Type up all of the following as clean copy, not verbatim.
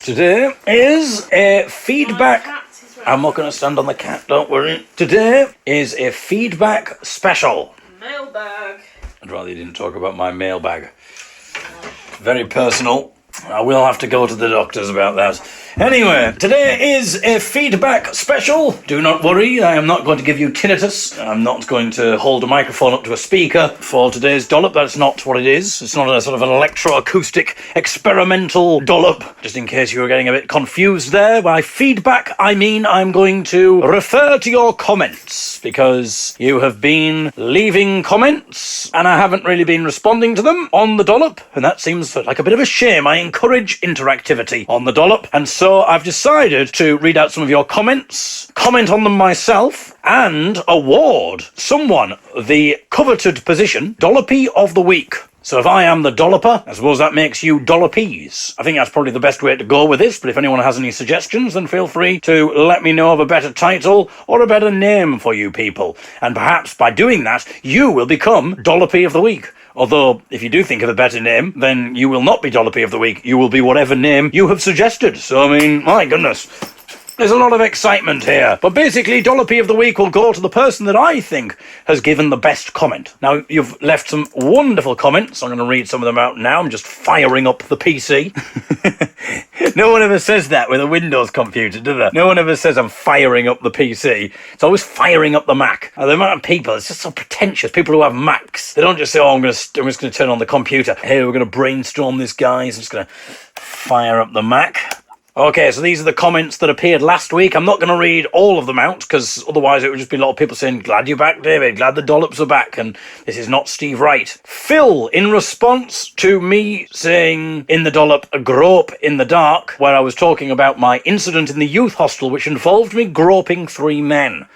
Today is a feedback... I'm not going to stand on the cat, don't worry. Today is a feedback special. Mailbag. I'd rather you didn't talk about my mailbag. Very personal. I will have to go to the doctors about that. Anyway, today is a feedback special. Do not worry, I am not going to give you tinnitus. I'm not going to hold a microphone up to a speaker for today's dollop. That's not what it is. It's not a sort of an electroacoustic experimental dollop. Just in case you were getting a bit confused there. By feedback, I mean I'm going to refer to your comments, because you have been leaving comments and I haven't really been responding to them on the dollop, and that seems like a bit of a shame. I encourage interactivity on the dollop, and so I've decided to read out some of your comments, comment on them myself, and award someone the coveted position, Dollopee of the Week. So if I am the Dolloper, I suppose that makes you Dollopees. I think that's probably the best way to go with this, but if anyone has any suggestions, then feel free to let me know of a better title or a better name for you people. And perhaps by doing that, you will become Dollopee of the Week. Although, if you do think of a better name, then you will not be Dollopee of the Week. You will be whatever name you have suggested. So, I mean, my goodness. There's a lot of excitement here. But basically, Dollopee of the Week will go to the person that I think has given the best comment. Now, you've left some wonderful comments. I'm going to read some of them out now. I'm just firing up the PC. No one ever says that with a Windows computer, do they? No one ever says I'm firing up the PC. It's always firing up the Mac. The amount of people, it's just so pretentious. People who have Macs, they don't just say, oh, I'm just going to turn on the computer. Hey, we're going to brainstorm this, guys. I'm just going to fire up the Mac. Okay, so these are the comments that appeared last week. I'm not going to read all of them out, because otherwise it would just be a lot of people saying, glad you're back, David, glad the Dollops are back, and this is not Steve Wright. Phil, in response to me saying in the dollop, a grope in the dark, where I was talking about my incident in the youth hostel, which involved me groping 3 men.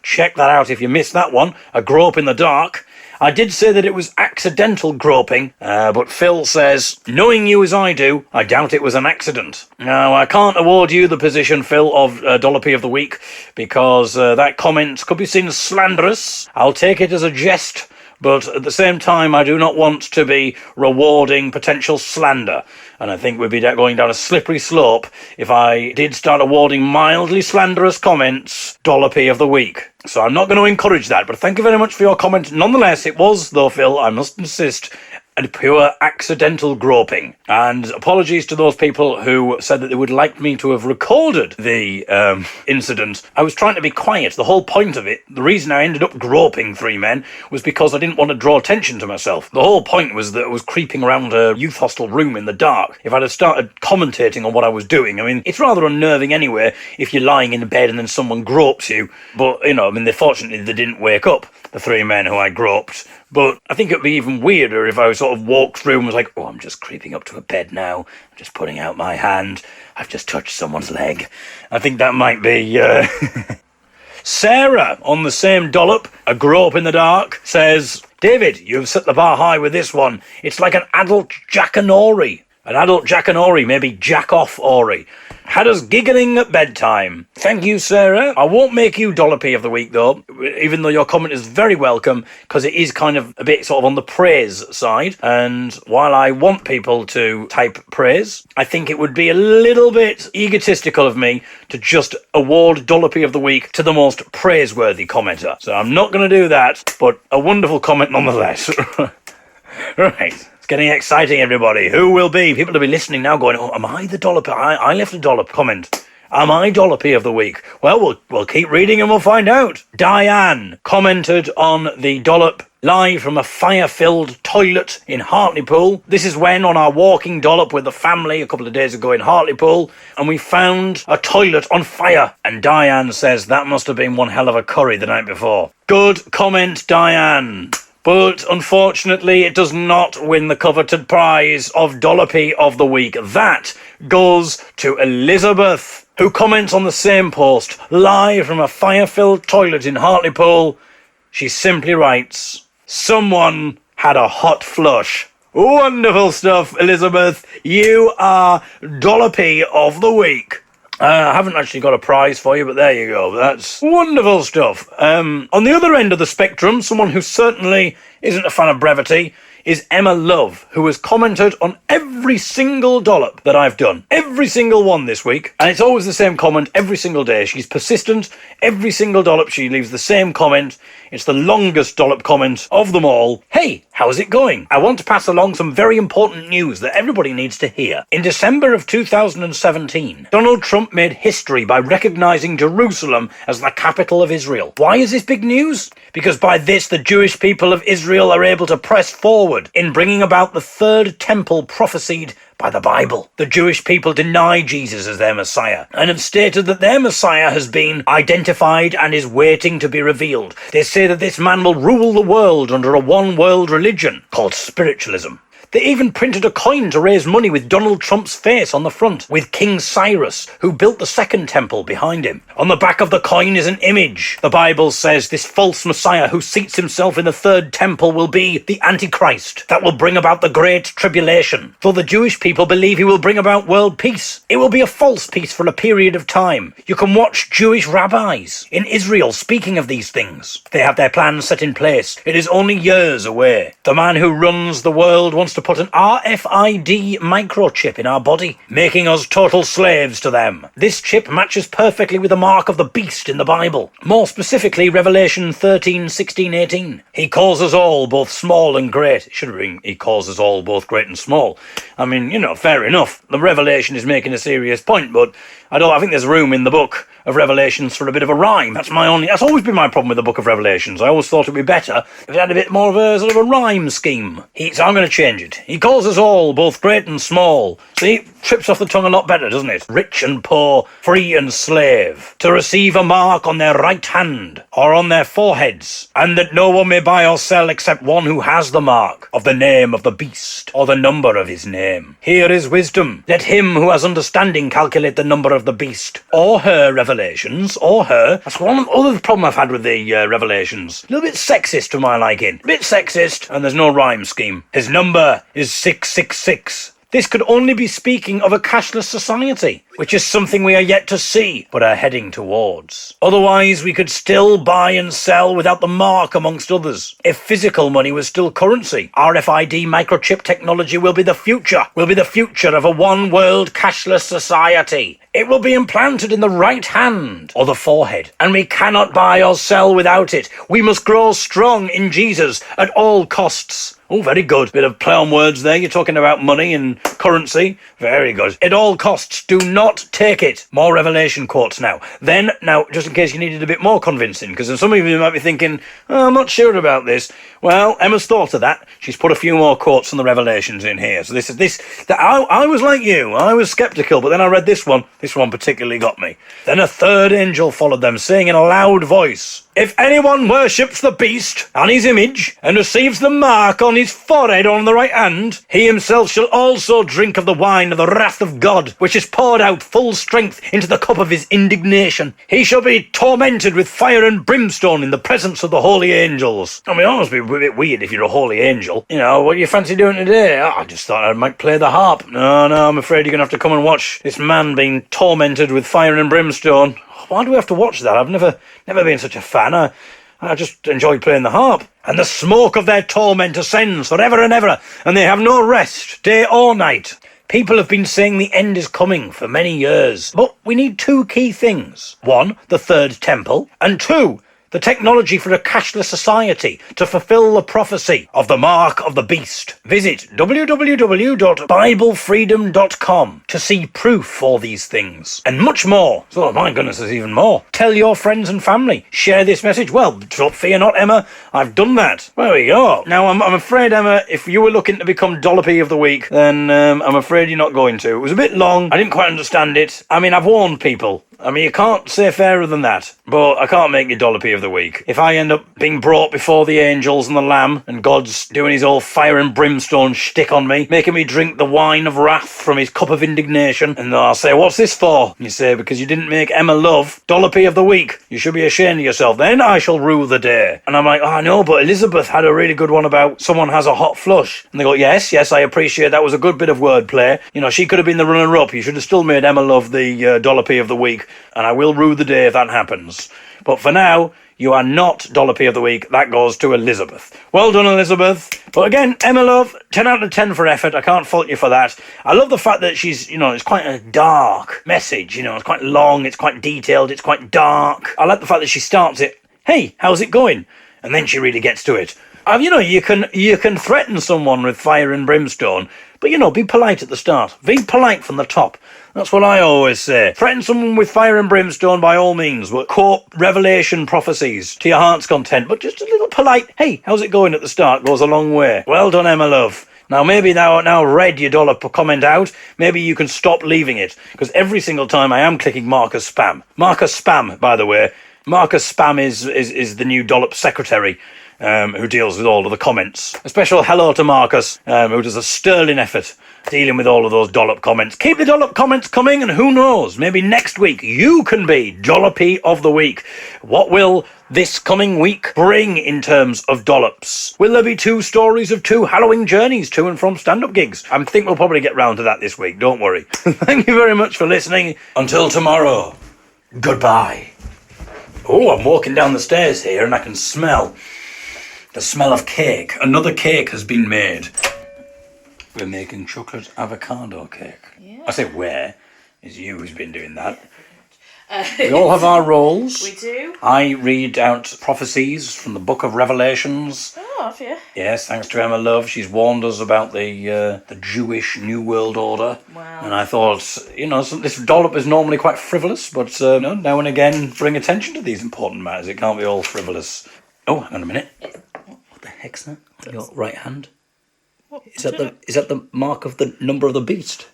Check that out if you missed that one, a grope in the dark. I did say that it was accidental groping, but Phil says, knowing you as I do, I doubt it was an accident. Now, I can't award you the position, Phil, of Dollopee of the Week, because that comment could be seen as slanderous. I'll take it as a jest, but at the same time, I do not want to be rewarding potential slander. And I think we'd be going down a slippery slope if I did start awarding mildly slanderous comments Dollopee of the Week. So I'm not going to encourage that, but thank you very much for your comment. Nonetheless, it was, though, Phil, I must insist, a pure accidental groping. And apologies to those people who said that they would like me to have recorded the incident. I was trying to be quiet. The whole point of it, the reason I ended up groping 3 men, was because I didn't want to draw attention to myself. The whole point was that I was creeping around a youth hostel room in the dark. If I'd have started commentating on what I was doing, I mean, it's rather unnerving anyway if you're lying in bed and then someone gropes you. But, you know, I mean, fortunately they didn't wake up, the 3 men who I groped. But I think it would be even weirder if I sort of walked through and was like, oh, I'm just creeping up to a bed now. I'm just putting out my hand. I've just touched someone's leg. I think that might be... Sarah, on the same dollop, a grope in the dark, says, David, you've set the bar high with this one. It's like an adult Jackanory. An adult Jackanory, maybe jack-off-ory. Had us giggling at bedtime. Thank you, Sarah. I won't make you Dollopee of the Week, though, even though your comment is very welcome, because it is kind of a bit sort of on the praise side. And while I want people to type praise, I think it would be a little bit egotistical of me to just award Dollopee of the Week to the most praiseworthy commenter. So I'm not going to do that, but a wonderful comment nonetheless. Right. Getting exciting, everybody. Who will be? People will be listening now going, oh, am I the Dollop? I left a dollop comment. Am I Dollopee of the Week? Well, we'll keep reading and we'll find out. Diane commented on the dollop live from a fire-filled toilet in Hartlepool. This is when on our walking dollop with the family a couple of days ago in Hartlepool, and we found a toilet on fire. And Diane says that must have been one hell of a curry the night before. Good comment, Diane. But unfortunately, it does not win the coveted prize of Dollopee of the Week. That goes to Elizabeth, who comments on the same post, live from a fire-filled toilet in Hartlepool. She simply writes, someone had a hot flush. Wonderful stuff, Elizabeth. You are Dollopee of the Week. I haven't actually got a prize for you, but there you go. That's wonderful stuff. On the other end of the spectrum, someone who certainly isn't a fan of brevity is Emma Love, who has commented on every single dollop that I've done. Every single one this week. And it's always the same comment every single day. She's persistent. Every single dollop she leaves the same comment. It's the longest dollop comment of them all. Hey, how's it going? I want to pass along some very important news that everybody needs to hear. In December of 2017, Donald Trump made history by recognizing Jerusalem as the capital of Israel. Why is this big news? Because by this, the Jewish people of Israel are able to press forward in bringing about the third temple prophesied by the Bible. The Jewish people deny Jesus as their Messiah and have stated that their Messiah has been identified and is waiting to be revealed. They say that this man will rule the world under a one-world religion called spiritualism. They even printed a coin to raise money with Donald Trump's face on the front, with King Cyrus, who built the second temple, behind him. On the back of the coin is an image. The Bible says this false Messiah who seats himself in the third temple will be the Antichrist that will bring about the Great Tribulation. Though the Jewish people believe he will bring about world peace. It will be a false peace for a period of time. You can watch Jewish rabbis in Israel speaking of these things. They have their plans set in place. It is only years away. The man who runs the world wants to put an RFID microchip in our body, making us total slaves to them. This chip matches perfectly with the mark of the beast in the Bible. More specifically, Revelation 13, 16, 18. He calls us all, both small and great. It should have been, he calls us all, both great and small. I mean, fair enough. The Revelation is making a serious point, but I think there's room in the book of Revelations for a bit of a rhyme. That's always been my problem with the book of Revelations. I always thought it'd be better if it had a bit more of a sort of a rhyme scheme. So I'm going to change it. He calls us all, both great and small. See, trips off the tongue a lot better, doesn't it? Rich and poor, free and slave, to receive a mark on their right hand or on their foreheads, and that no one may buy or sell except one who has the mark of the name of the beast or the number of his name. Here is wisdom. Let him who has understanding calculate the number of the beast, or her revelations, or her. That's one other problem I've had with the Revelations. A little bit sexist to my liking. A bit sexist, and there's no rhyme scheme. His number is 666. This could only be speaking of a cashless society, which is something we are yet to see, but are heading towards. Otherwise, we could still buy and sell without the mark, amongst others. If physical money was still currency, RFID microchip technology will be the future of a one-world cashless society. It will be implanted in the right hand or the forehead, and we cannot buy or sell without it. We must grow strong in Jesus at all costs. Oh, very good. Bit of play on words there. You're talking about money and currency. Very good. At all costs, do not take it. More Revelation quotes now. Now, just in case you needed a bit more convincing, because some of you might be thinking, I'm not sure about this. Well, Emma's thought of that. She's put a few more quotes from the Revelations in here. So I was like you. I was sceptical, but then I read this one. This one particularly got me. Then a third angel followed them, saying in a loud voice, if anyone worships the beast and his image, and receives the mark on his forehead or on the right hand, he himself shall also drink of the wine of the wrath of God, which is poured out full strength into the cup of his indignation. He shall be tormented with fire and brimstone in the presence of the holy angels. I mean, it must be a bit weird if you're a holy angel. What do you fancy doing today? I just thought I might play the harp. No, I'm afraid you're going to have to come and watch this man being tormented with fire and brimstone. Why do we have to watch that? I've never been such a fan. I just enjoy playing the harp. And the smoke of their torment ascends forever and ever, and they have no rest, day or night. People have been saying the end is coming for many years. But we need two key things. One, the third temple, and two, the technology for a cashless society to fulfill the prophecy of the mark of the beast. Visit www.biblefreedom.com to see proof for these things. And much more. So, my goodness, there's even more. Tell your friends and family. Share this message. Well, fear not, Emma. I've done that. There we go. Now, I'm afraid, Emma, if you were looking to become Dollopee of the week, then I'm afraid you're not going to. It was a bit long. I didn't quite understand it. I mean, I've warned people. I mean, you can't say fairer than that, but I can't make you Dollopee of the week. If I end up being brought before the angels and the Lamb, and God's doing his old fire and brimstone shtick on me, making me drink the wine of wrath from his cup of indignation, and I'll say, what's this for? And you say, because you didn't make Emma Love Dollopee of the week. You should be ashamed of yourself. Then I shall rule the day. And I'm like, oh, no, but Elizabeth had a really good one about someone has a hot flush. And they go, yes, I appreciate that was a good bit of wordplay. She could have been the runner-up. You should have still made Emma Love the Dollopee of the week. and I will rue the day if that happens. But for now, you are not Dollopee of the week. That goes to Elizabeth. Well done, Elizabeth. But again, Emma Love, 10 out of 10 for effort. I can't fault you for that. I love the fact that she's, it's quite a dark message. It's quite long, it's quite detailed, it's quite dark. I like the fact that she starts it, hey, how's it going? And then she really gets to it. You can threaten someone with fire and brimstone, but be polite at the start. Be polite from the top. That's what I always say. Threaten someone with fire and brimstone by all means, but quote Revelation prophecies to your heart's content. But just a little polite, hey, how's it going at the start goes a long way. Well done, Emma Love. Now, maybe now read your Dollop comment out, maybe you can stop leaving it, because every single time I am clicking Marcus Spam. Marcus Spam, by the way. Marcus Spam is the new Dollop secretary. Who deals with all of the comments. A special hello to Marcus, who does a sterling effort dealing with all of those Dollop comments. Keep the Dollop comments coming, and who knows, maybe next week you can be Dollopee of the week. What will this coming week bring in terms of Dollops? Will there be 2 stories of 2 harrowing journeys to and from stand-up gigs? I think we'll probably get round to that this week, don't worry. Thank you very much for listening. Until tomorrow, goodbye. Oh, I'm walking down the stairs here and I can smell the smell of cake. Another cake has been made. We're making chocolate avocado cake. Yeah. I say where. It's you who's been doing that. We all have our roles. We do. I read out prophecies from the Book of Revelations. Oh, have you? Yes, thanks to Emma Love. She's warned us about the Jewish New World Order. Wow. And I thought, this Dollop is normally quite frivolous, but now and again bring attention to these important matters. It can't be all frivolous. Oh, hang on a minute. What the heck's that on your right hand? Is that the mark of the number of the beast?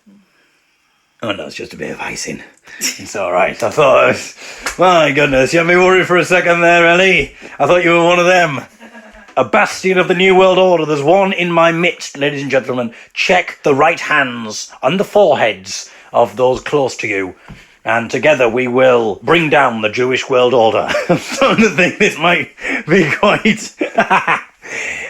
Oh no, it's just a bit of icing. It's alright. I thought, my goodness, you had me worried for a second there, Ellie. I thought you were one of them. A bastion of the New World Order. There's one in my midst, ladies and gentlemen. Check the right hands and the foreheads of those close to you. And together we will bring down the Jewish World Order. I'm starting to think this might be quite...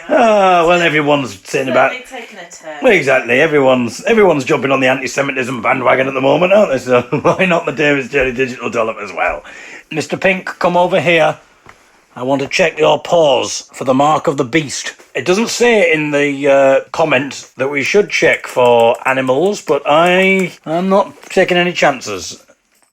well, everyone's saying about... taking a turn. Well, exactly. Everyone's jumping on the anti-Semitism bandwagon at the moment, aren't they? So why not the David's Jelly Digital Dollop as well? Mr. Pink, come over here. I want to check your paws for the mark of the beast. It doesn't say in the comment that we should check for animals, but I'm not taking any chances.